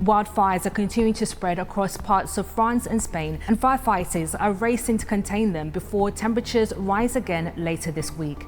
Wildfires are continuing to spread across parts of France and Spain, and firefighters are racing to contain them before temperatures rise again later this week.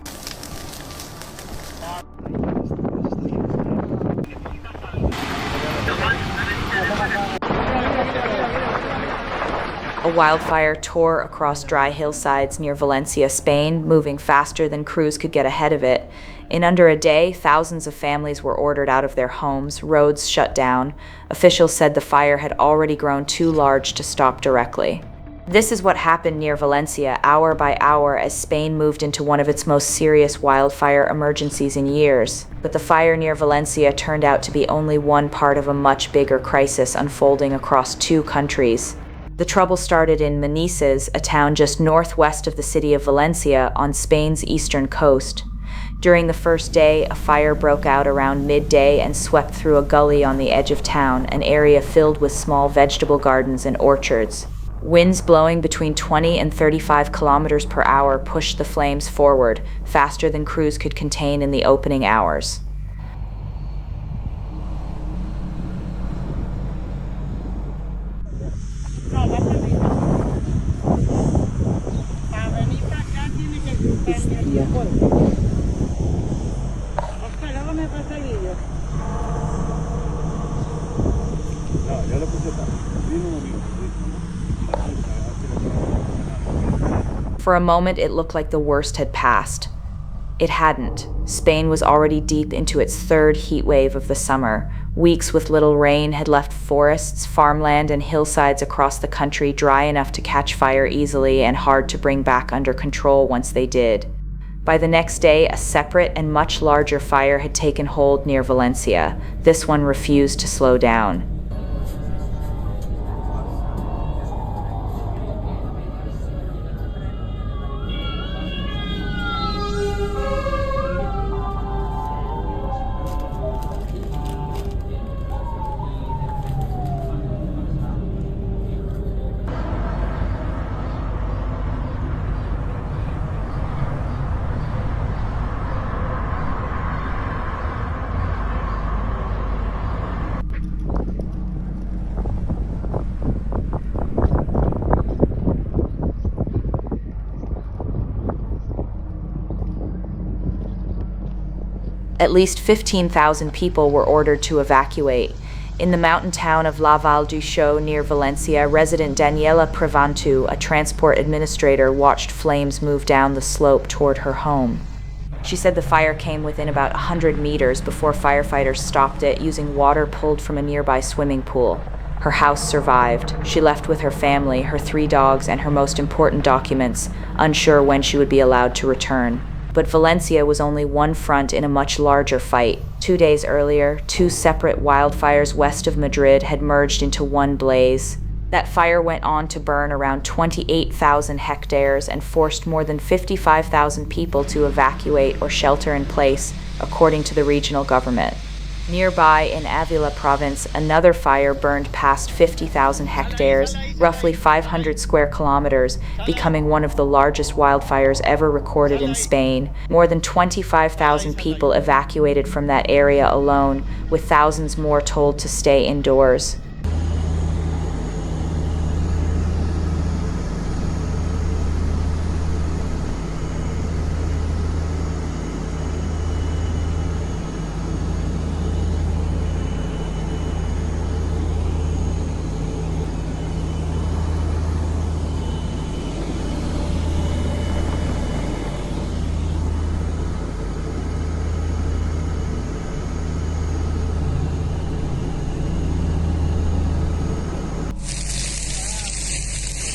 A wildfire tore across dry hillsides near Valencia, Spain, moving faster than crews could get ahead of it. In under a day, thousands of families were ordered out of their homes, roads shut down. Officials said the fire had already grown too large to stop directly. This is what happened near Valencia hour by hour as Spain moved into one of its most serious wildfire emergencies in years. But the fire near Valencia turned out to be only one part of a much bigger crisis unfolding across two countries. The trouble started in Manises, a town just northwest of the city of Valencia on Spain's eastern coast. During the first day, a fire broke out around midday and swept through a gully on the edge of town, an area filled with small vegetable gardens and orchards. Winds blowing between 20 and 35 kilometers per hour pushed the flames forward, faster than crews could contain in the opening hours. For a moment, it looked like the worst had passed. It hadn't. Spain was already deep into its third heat wave of the summer. Weeks with little rain had left forests, farmland, and hillsides across the country dry enough to catch fire easily and hard to bring back under control once they did. By the next day, a separate and much larger fire had taken hold near Valencia. This one refused to slow down. At least 15,000 people were ordered to evacuate. In the mountain town of La Val du Chaux near Valencia, resident Daniela Prevantu, a transport administrator, watched flames move down the slope toward her home. She said the fire came within about 100 meters before firefighters stopped it using water pulled from a nearby swimming pool. Her house survived. She left with her family, her 3 dogs, and her most important documents, unsure when she would be allowed to return. But Valencia was only one front in a much larger fight. 2 days earlier, 2 separate wildfires west of Madrid had merged into one blaze. That fire went on to burn around 28,000 hectares and forced more than 55,000 people to evacuate or shelter in place, according to the regional government. Nearby in Avila province, another fire burned past 50,000 hectares, roughly 500 square kilometers, becoming one of the largest wildfires ever recorded in Spain. More than 25,000 people evacuated from that area alone, with thousands more told to stay indoors.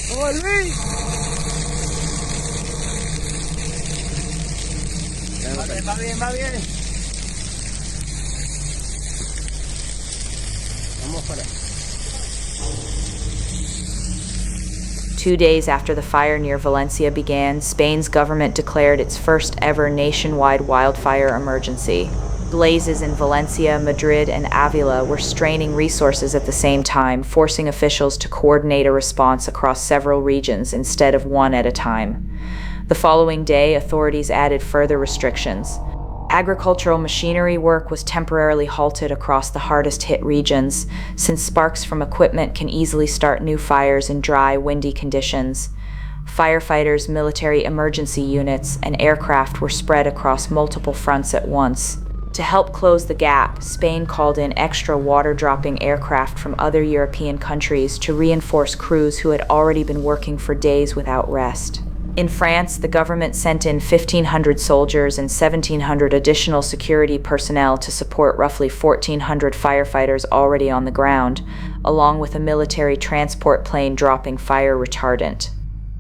¡Volví! Va bien, va bien. Vamos para. 2 days after the fire near Valencia began, Spain's government declared its first ever nationwide wildfire emergency. Blazes in Valencia, Madrid, and Avila were straining resources at the same time, forcing officials to coordinate a response across several regions instead of one at a time. The following day, authorities added further restrictions. Agricultural machinery work was temporarily halted across the hardest-hit regions, since sparks from equipment can easily start new fires in dry, windy conditions. Firefighters, military emergency units, and aircraft were spread across multiple fronts at once. To help close the gap, Spain called in extra water-dropping aircraft from other European countries to reinforce crews who had already been working for days without rest. In France, the government sent in 1,500 soldiers and 1,700 additional security personnel to support roughly 1,400 firefighters already on the ground, along with a military transport plane dropping fire retardant.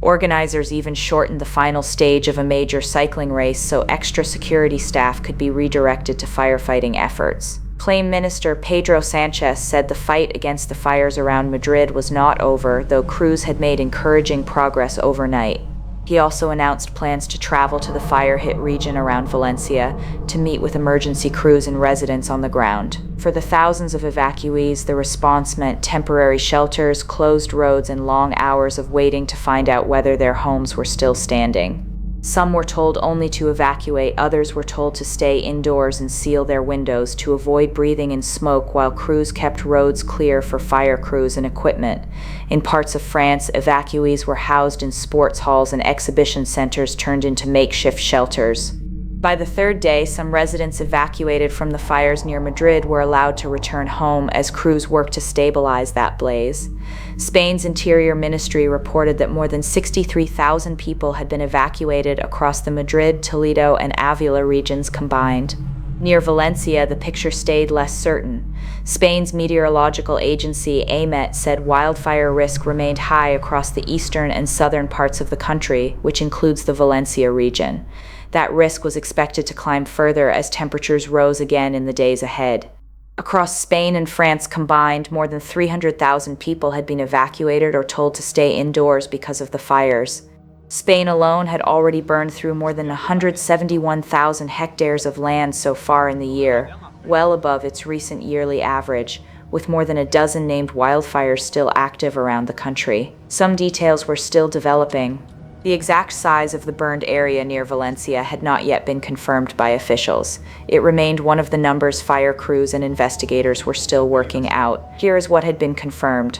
Organizers even shortened the final stage of a major cycling race so extra security staff could be redirected to firefighting efforts. Prime Minister Pedro Sanchez said the fight against the fires around Madrid was not over, though crews had made encouraging progress overnight. He also announced plans to travel to the fire-hit region around Valencia to meet with emergency crews and residents on the ground. For the thousands of evacuees, the response meant temporary shelters, closed roads, and long hours of waiting to find out whether their homes were still standing. Some were told only to evacuate, others were told to stay indoors and seal their windows to avoid breathing in smoke, while crews kept roads clear for fire crews and equipment. In parts of France, evacuees were housed in sports halls and exhibition centers turned into makeshift shelters. By the third day, some residents evacuated from the fires near Madrid were allowed to return home as crews worked to stabilize that blaze. Spain's Interior Ministry reported that more than 63,000 people had been evacuated across the Madrid, Toledo, and Avila regions combined. Near Valencia, the picture stayed less certain. Spain's meteorological agency, AMET, said wildfire risk remained high across the eastern and southern parts of the country, which includes the Valencia region. That risk was expected to climb further as temperatures rose again in the days ahead. Across Spain and France combined, more than 300,000 people had been evacuated or told to stay indoors because of the fires. Spain alone had already burned through more than 171,000 hectares of land so far in the year, well above its recent yearly average, with more than a dozen named wildfires still active around the country. Some details were still developing. The exact size of the burned area near Valencia had not yet been confirmed by officials. It remained one of the numbers fire crews and investigators were still working out. Here is what had been confirmed.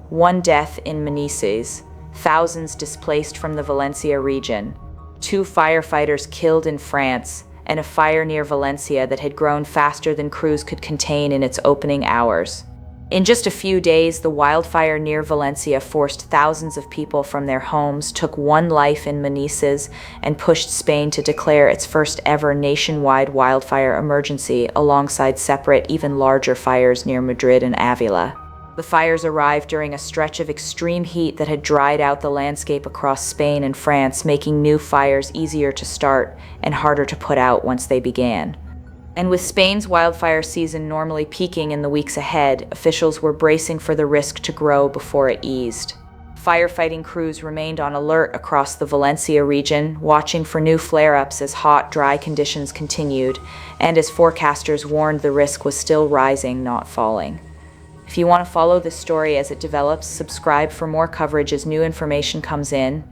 1 death in Manises, thousands displaced from the Valencia region, 2 firefighters killed in France, and a fire near Valencia that had grown faster than crews could contain in its opening hours. In just a few days, the wildfire near Valencia forced thousands of people from their homes, took 1 life in Manises, and pushed Spain to declare its first ever nationwide wildfire emergency alongside separate, even larger fires near Madrid and Avila. The fires arrived during a stretch of extreme heat that had dried out the landscape across Spain and France, making new fires easier to start and harder to put out once they began. And with Spain's wildfire season normally peaking in the weeks ahead, officials were bracing for the risk to grow before it eased. Firefighting crews remained on alert across the Valencia region, watching for new flare-ups as hot, dry conditions continued, and as forecasters warned the risk was still rising, not falling. If you want to follow this story as it develops, subscribe for more coverage as new information comes in.